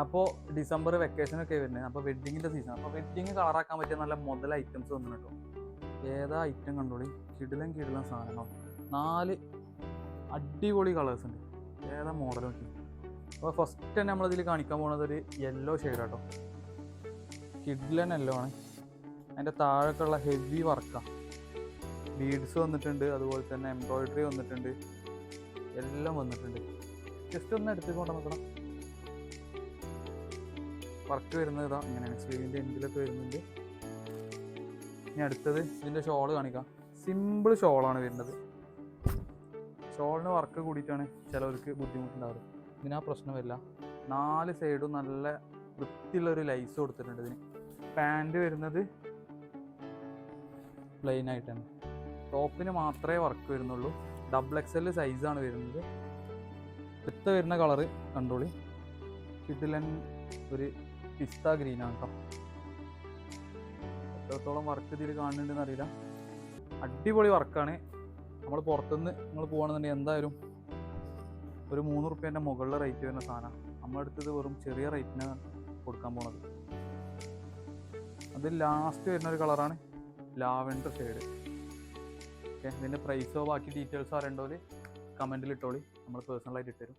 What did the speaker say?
അപ്പോൾ ഡിസംബർ വെക്കേഷനൊക്കെ വരുന്നത്. അപ്പോൾ വെഡ്ഡിങ്ങിൻ്റെ സീസൺ. അപ്പോൾ വെഡ്ഡിങ് കളറാക്കാൻ പറ്റിയ നല്ല മുതൽ ഐറ്റംസ് വന്നു കേട്ടോ. ഏതാ ഐറ്റം കണ്ടോളി, കിടിലൻ സാധനങ്ങൾ. 4 അടിപൊളി കളേഴ്സ് ഉണ്ട്. ഏതാ മോഡൽ നോക്കി. അപ്പോൾ ഫസ്റ്റ് തന്നെ നമ്മളിതിൽ കാണിക്കാൻ പോകുന്നത് ഒരു യെല്ലോ ഷെയ്ഡ് കേട്ടോ. കിഡിലൻ യെല്ലോ ആണ്. അതിൻ്റെ താഴേക്കുള്ള ഹെവി വർക്കാണ്. ബീഡ്സ് വന്നിട്ടുണ്ട്, അതുപോലെ തന്നെ എംബ്രോയിഡറി വന്നിട്ടുണ്ട്, എല്ലാം വന്നിട്ടുണ്ട്. ജസ്റ്റ് ഒന്ന് എടുത്തുകൊണ്ട് നോക്കണം. വർക്ക് വരുന്നത് ഇതാ ഇങ്ങനെയാണ്. സ്ലീവിൻ്റെ എൻഡിലൊക്കെ വരുന്നുണ്ട്. ഇനി അടുത്തത് ഇതിൻ്റെ ഷോള് കാണിക്കാം. സിമ്പിൾ ഷോളാണ് വരുന്നത്. ഷോളിന് വർക്ക് കൂടിയിട്ടാണ് ചിലവർക്ക് ബുദ്ധിമുട്ടുണ്ടാവുക. ഇതിനാ പ്രശ്നമില്ല. 4 സൈഡും നല്ല വൃത്തിയുള്ളൊരു ലൈസ് കൊടുത്തിട്ടുണ്ട്. ഇതിന് പാൻറ് വരുന്നത് പ്ലെയിൻ ആയിട്ടാണ്. ടോപ്പിന് മാത്രമേ വർക്ക് വരുന്നുള്ളൂ. XXL സൈസാണ് വരുന്നത്. അടുത്ത വരുന്ന കളറ് കണ്ടോളി, കിഡിലൻ ഒരു പിസ്ത ഗ്രീനാണ് കേട്ടോ. എത്രത്തോളം വർക്ക് ഇതിൽ കാണുന്നുണ്ടെന്ന് അറിയില്ല. അടിപൊളി വർക്കാണ്. നമ്മൾ പുറത്തുനിന്ന് നിങ്ങൾ പോകുകയാണെന്നുണ്ടെങ്കിൽ എന്തായാലും ഒരു 3 റുപ്യേൻ്റെ മുകളിൽ റേറ്റ് വരുന്ന സാധനം. നമ്മളെടുത്തത് വെറും ചെറിയ റേറ്റിനാണ് കൊടുക്കാൻ പോണത്. അത് ലാസ്റ്റ് വരുന്ന ഒരു കളറാണ് ലാവെൻഡർ ഷെയ്ഡ്. ഓക്കെ, ഇതിൻ്റെ പ്രൈസോ ബാക്കി ഡീറ്റെയിൽസോ അറിയേണ്ടവർ കമൻറ്റിൽ ഇട്ടോളി, നമ്മൾ പേഴ്സണലായിട്ട് ഇട്ടുതരും.